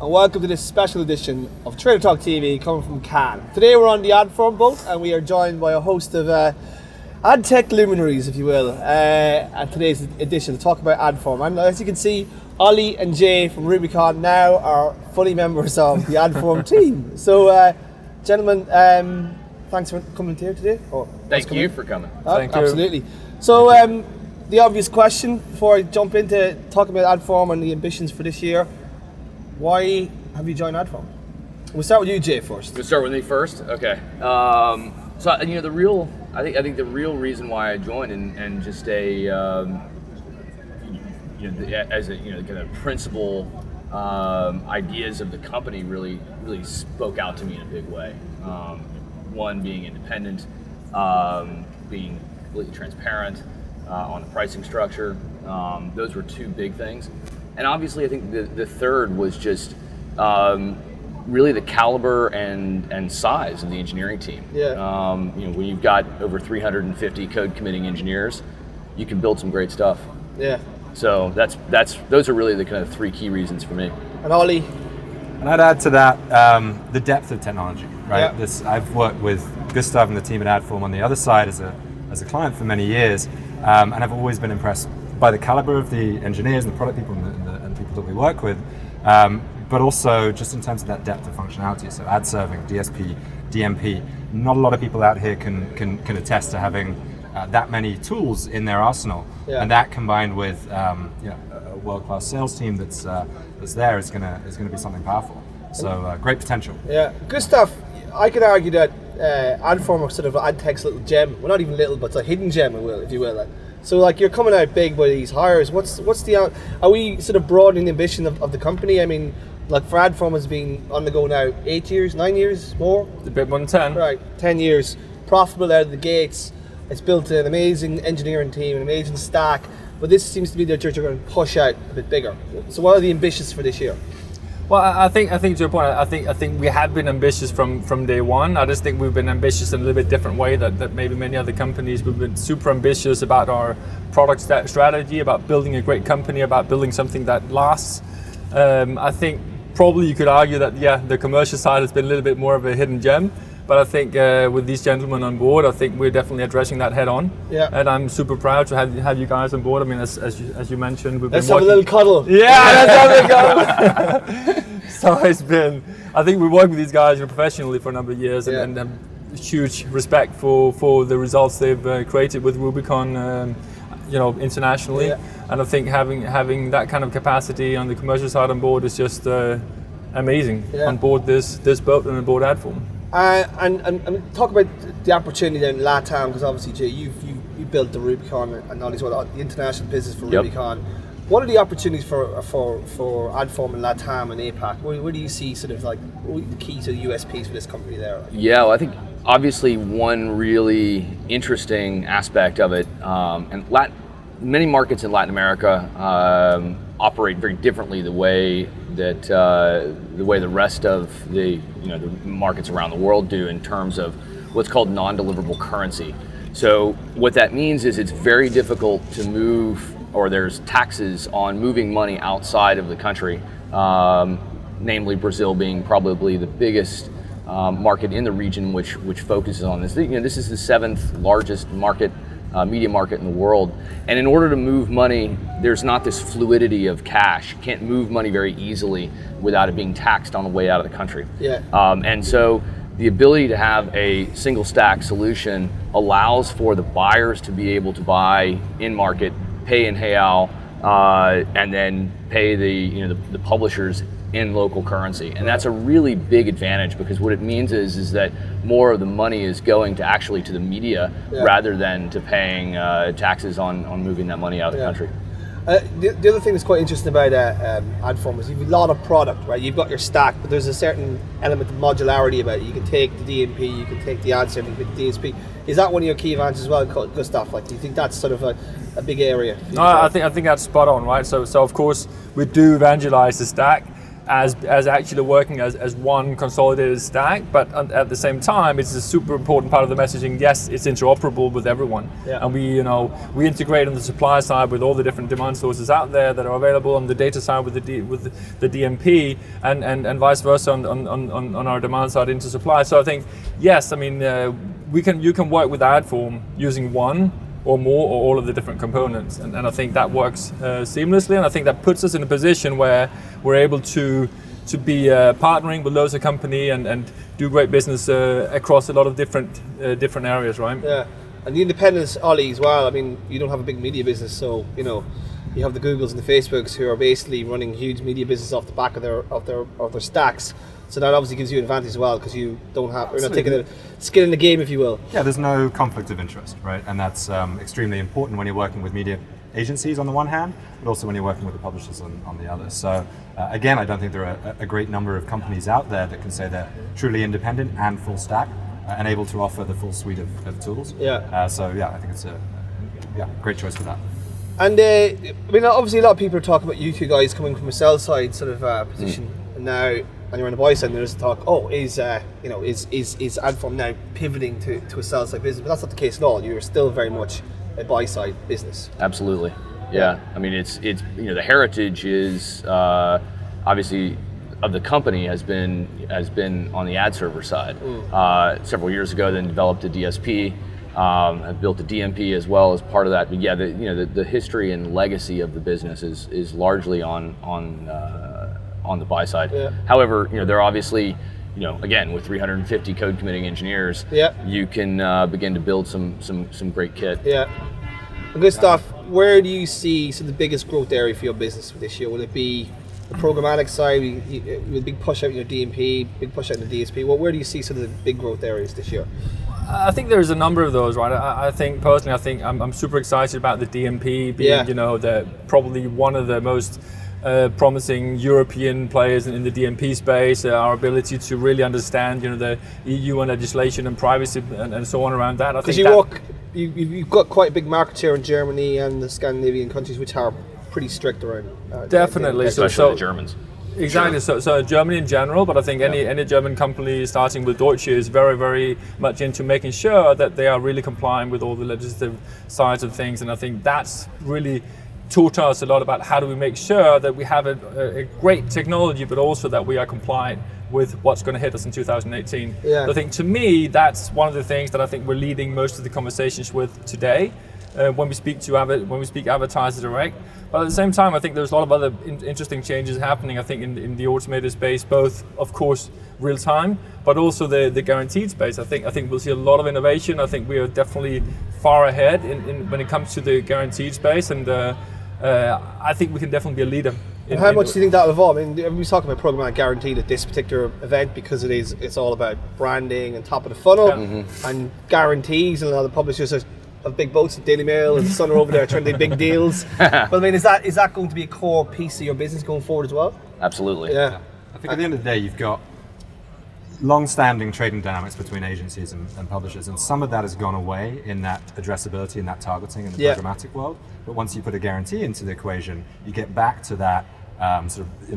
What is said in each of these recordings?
and welcome to this special edition of Trader Talk TV coming from Cannes. Today we're on the Adform boat and we are joined by a host of ad tech luminaries, if you will, at today's edition to talk about Adform. And as you can see, Ollie and Jay from Rubicon now are fully members of the Adform team. So, gentlemen, thanks for coming here today. Thank you for coming. Thank you. Absolutely. So, the obvious question before I jump into talking about Adform and the ambitions for this year, why have you joined Adform? We'll start with you, Jay, first. We'll start with me first? Okay. So, I think the real reason why I joined and just as a kind of principal ideas of the company really spoke out to me in a big way. One, being independent, being completely transparent on the pricing structure. Those were two big things. And obviously I think the third was just really the caliber and size of the engineering team. Yeah. When you've got over 350 code committing engineers, you can build some great stuff. Yeah. So those are really the kind of three key reasons for me. And Ollie? And I'd add to that the depth of technology, right? Yeah. I've worked with Gustav and the team at Adform on the other side as a client for many years, and I've always been impressed by the caliber of the engineers and the product people and the people that we work with, but also just in terms of that depth of functionality. So ad serving, DSP, DMP, not a lot of people out here can attest to having that many tools in their arsenal, and that combined with a world-class sales team that's there is going to be something powerful. So great potential. Yeah, Gustav, I could argue that Adform are sort of ad tech's little gem. Well, not even little, but it's a hidden gem, if you will. So, like, you're coming out big by these hires. What's the? Are we sort of broadening the ambition of the company? I mean, like, for Adform has been on the go now 8 years, 9 years, more. A bit more than 10. Right, 10 years, profitable out of the gates. It's built an amazing engineering team, an amazing stack. But this seems to be the church are going to push out a bit bigger. So, what are the ambitions for this year? Well, I think to your point, I think we have been ambitious from day one. I just think we've been ambitious in a little bit different way that maybe many other companies. We've been super ambitious about our product strategy, about building a great company, about building something that lasts. I think probably you could argue that the commercial side has been a little bit more of a hidden gem. But I think with these gentlemen on board, I think we're definitely addressing that head on. Yeah. And I'm super proud to have you guys on board. I mean, as you mentioned, we've been Let's have a little cuddle. Yeah, let's have a cuddle. So it's been, I think we worked with these guys professionally for a number of years and huge respect for the results they've created with Rubicon, internationally. Yeah. And I think having that kind of capacity on the commercial side on board is just amazing on board this boat and on board Adform. And talk about the opportunity in LATAM, because obviously, Jay, you built the Rubicon and all these the international business for Rubicon. What are the opportunities for Adform in LATAM and APAC? Where do you see sort of like the key to the USPs for this company there? Yeah, well, I think obviously one really interesting aspect of it, and many markets in Latin America operate very differently the way the rest of the markets around the world do in terms of what's called non-deliverable currency. So what that means is it's very difficult to move, or there's taxes on moving money outside of the country, namely Brazil being probably the biggest market in the region which focuses on this. This is the 7th largest market, media market in the world. And in order to move money, there's not this fluidity of cash. You can't move money very easily without it being taxed on the way out of the country. Yeah. And so the ability to have a single stack solution allows for the buyers to be able to buy in market, pay in real, and then pay the publishers in local currency. And that's a really big advantage, because what it means is that more of the money is going to the media rather than to paying taxes on moving that money out of the country. The other thing that's quite interesting about Adform is you've a lot of product, right? You've got your stack, but there's a certain element of modularity about it. You can take the DMP, you can take the ad serving with the DSP. Is that one of your key advantages as well, Gustav? Like, do you think that's sort of a big area? No, I think that's spot on, right? So of course we do evangelize the stack. as actually working as one consolidated stack, but at the same time, it's a super important part of the messaging. Yes, it's interoperable with everyone, and we integrate on the supply side with all the different demand sources out there that are available, on the data side with the DMP, and vice versa on our demand side into supply. So I think yes, I mean you can work with Adform using one or more or all of the different components, and I think that works seamlessly, and I think that puts us in a position where we're able to be partnering with loads of company and do great business across a lot of different areas, right? Yeah, and the independence, Ollie, as well. I mean, you don't have a big media business, so you have the Googles and the Facebooks who are basically running huge media business off the back of their stacks. So that obviously gives you an advantage as well, because you're not taking a skin in the game, if you will. Yeah, there's no conflict of interest, right? And that's extremely important when you're working with media agencies on the one hand, but also when you're working with the publishers on the other. So again, I don't think there are a great number of companies out there that can say they're truly independent and full stack and able to offer the full suite of tools. Yeah. So yeah, I think it's a great choice for that. And I mean, obviously a lot of people are talking about you two guys coming from a sell side sort of position now. And you're on the buy side, and there's talk, is Adform now pivoting to a sell side business? But that's not the case at all. You're still very much a buy side business. Absolutely, yeah. I mean, it's the heritage is obviously of the company has been on the ad server side. Several years ago, then developed a DSP. I've built a DMP as well as part of that. But yeah, the history and legacy of the business is largely on the buy side. Yeah. However, they're obviously, again, with 350 code committing engineers, you can begin to build some great kit. Yeah. Good stuff. Where do you see the biggest growth area for your business this year? Will it be the programmatic side, with big push out in your DMP, big push out in the DSP? Where do you see the big growth areas this year? I think there's a number of those, right? I think personally, I'm super excited about the DMP being, probably one of the most promising European players in the DMP space. Our ability to really understand, the EU and legislation and privacy and so on around that. Because you've got quite a big market share in Germany and the Scandinavian countries, which are pretty strict around. Definitely, especially the Germans. Exactly. Sure. So Germany in general, but I think any German company starting with Deutsche is very, very much into making sure that they are really complying with all the legislative sides of things, and I think that's really taught us a lot about how do we make sure that we have a great technology, but also that we are compliant with what's going to hit us in 2018. Yeah. So I think to me, that's one of the things that I think we're leading most of the conversations with today when we speak advertiser direct. But at the same time, I think there's a lot of other interesting changes happening, I think, in the automated space, both, of course, real time, but also the guaranteed space. I think we'll see a lot of innovation. I think we are definitely far ahead when it comes to the guaranteed space, and I think we can definitely be a leader. How much do you think that'll evolve? I mean, everybody's talking about programmatic guaranteed at this particular event because it's all about branding and top of the funnel and guarantees, and a lot of publishers have big boats at Daily Mail and Sun are over there trying to do big deals. But I mean, is that going to be a core piece of your business going forward as well? Absolutely. Yeah. I think at the end of the day, you've got long-standing trading dynamics between agencies and publishers, and some of that has gone away in that addressability and that targeting in the programmatic world. But once you put a guarantee into the equation, you get back to that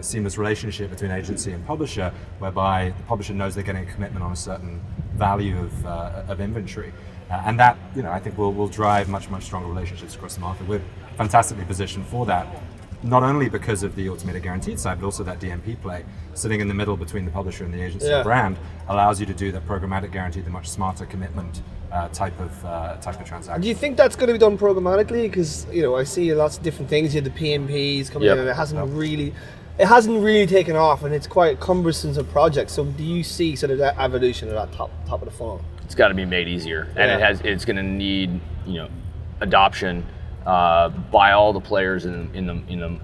seamless relationship between agency and publisher, whereby the publisher knows they're getting a commitment on a certain value of inventory, and that I think will drive much stronger relationships across the market. We're fantastically positioned for that. Not only because of the automated guaranteed side, but also that DMP play sitting in the middle between the publisher and the agency brand allows you to do that programmatic guarantee, the much smarter commitment type of transaction. Do you think that's going to be done programmatically? Because I see lots of different things. You have the PMPs coming in, and it hasn't really taken off, and it's quite cumbersome of projects. So do you see that evolution of that top of the funnel? It's got to be made easier, and it's going to need adoption by all the players in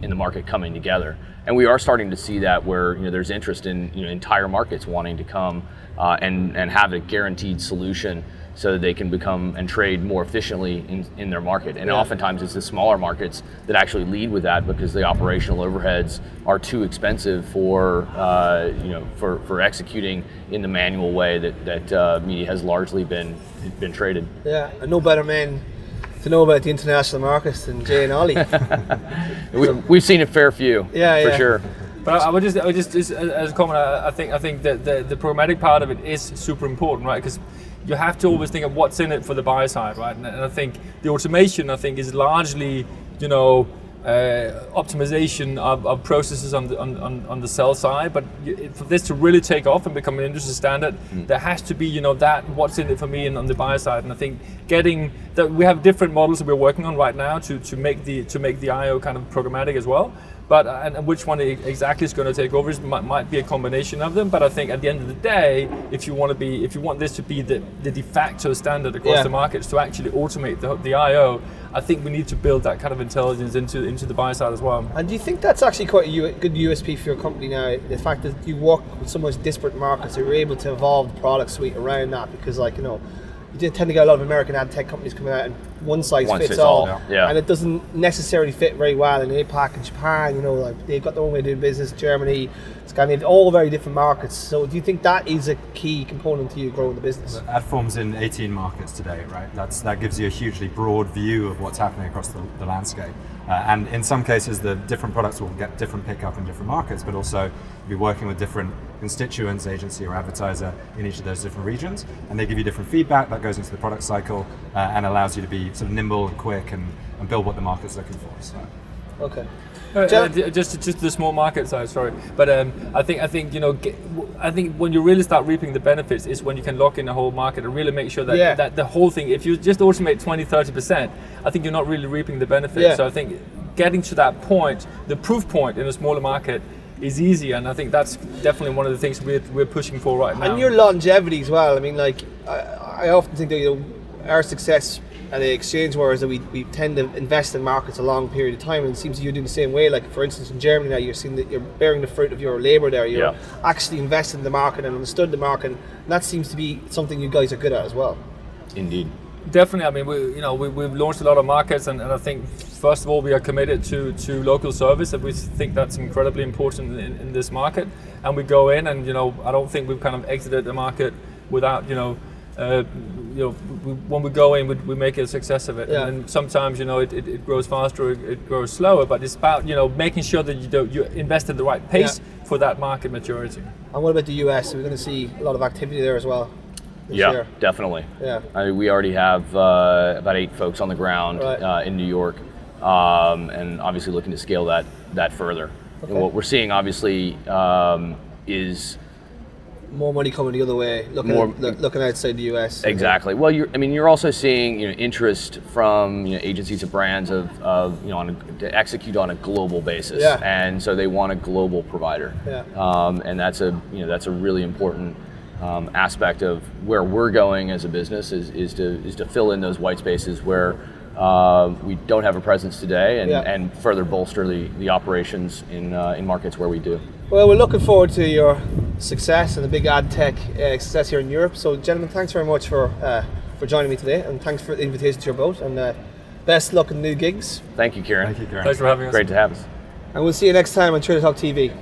the market coming together, and we are starting to see that where there's interest in entire markets wanting to come and have a guaranteed solution so that they can become and trade more efficiently in their market. And oftentimes it's the smaller markets that actually lead with that because the operational overheads are too expensive for executing in the manual way that media has largely been traded. Yeah, and no better men to know about the international markets than Jay and Ollie. We've seen a fair few, for sure. But I would just as a comment, I think that the programmatic part of it is super important, right? Because you have to always think of what's in it for the buyer side, right? And I think the automation, is largely, optimization of processes on the sell side. But for this to really take off and become an industry standard, there has to be, that what's in it for me and on the buyer side. And I think getting that, we have different models that we're working on right now to make the IO kind of programmatic as well. But and which one exactly is going to take over might be a combination of them. But I think at the end of the day, if you want this to be the de facto standard across the markets to actually automate the IO, I think we need to build that kind of intelligence into the buyer side as well. And do you think that's actually quite a good USP for your company now? The fact that you work with so much disparate markets, you're able to evolve the product suite around that, because you tend to get a lot of American ad tech companies coming out and one size fits all. And it doesn't necessarily fit very well in APAC and Japan, they've got their own way of doing business, Germany, Scandinavia, all very different markets. So do you think that is a key component to you growing the business? Adform's in 18 markets today, right? That gives you a hugely broad view of what's happening across the landscape. And in some cases, the different products will get different pickup in different markets, but also you'll be working with different constituents, agency or advertiser in each of those different regions, and they give you different feedback that goes into the product cycle and allows you to be sort of nimble and quick and build what the market's looking for. So. Okay. Just the small market size, sorry, but I think when you really start reaping the benefits is when you can lock in the whole market and really make sure that the whole thing. If you just automate 20-30%, I think you're not really reaping the benefits. So I think getting to that point, the proof point in a smaller market, is easy, and I think that's definitely one of the things we're pushing for right now. And your longevity as well. I often think that our success at the exchange war is that we tend to invest in markets a long period of time, and it seems you're doing the same way. Like for instance, in Germany now, you're seeing that you're bearing the fruit of your labour there. You're actually invested in the market and understood the market, and that seems to be something you guys are good at as well. Indeed. Definitely. We've launched a lot of markets, and I think first of all we are committed to local service, and we think that's incredibly important in this market. And we go in, and I don't think we've kind of exited the market without when we go in, we make a success of it. And sometimes it grows faster, it grows slower, but it's about making sure that you invest at the right pace for that market maturity. And what about the US? Are we going to see a lot of activity there as well? Year? Definitely. Yeah. We already have about 8 folks on the ground in New York, and obviously looking to scale that further. Okay. And what we're seeing obviously is more money coming the other way, looking outside the US. Exactly. Well, you're also seeing interest from agencies and brands to execute on a global basis, and so they want a global provider, and that's a really important aspect of where we're going as a business is to fill in those white spaces where we don't have a presence today, and further bolster the operations in markets where we do. Well, we're looking forward to your success and the big ad tech success here in Europe. So, gentlemen, thanks very much for joining me today, and thanks for the invitation to your boat, and best luck in new gigs. Thank you, Kieran. Thank you, Kieran. Thanks for having us. Great to have us. And we'll see you next time on Trader Talk TV.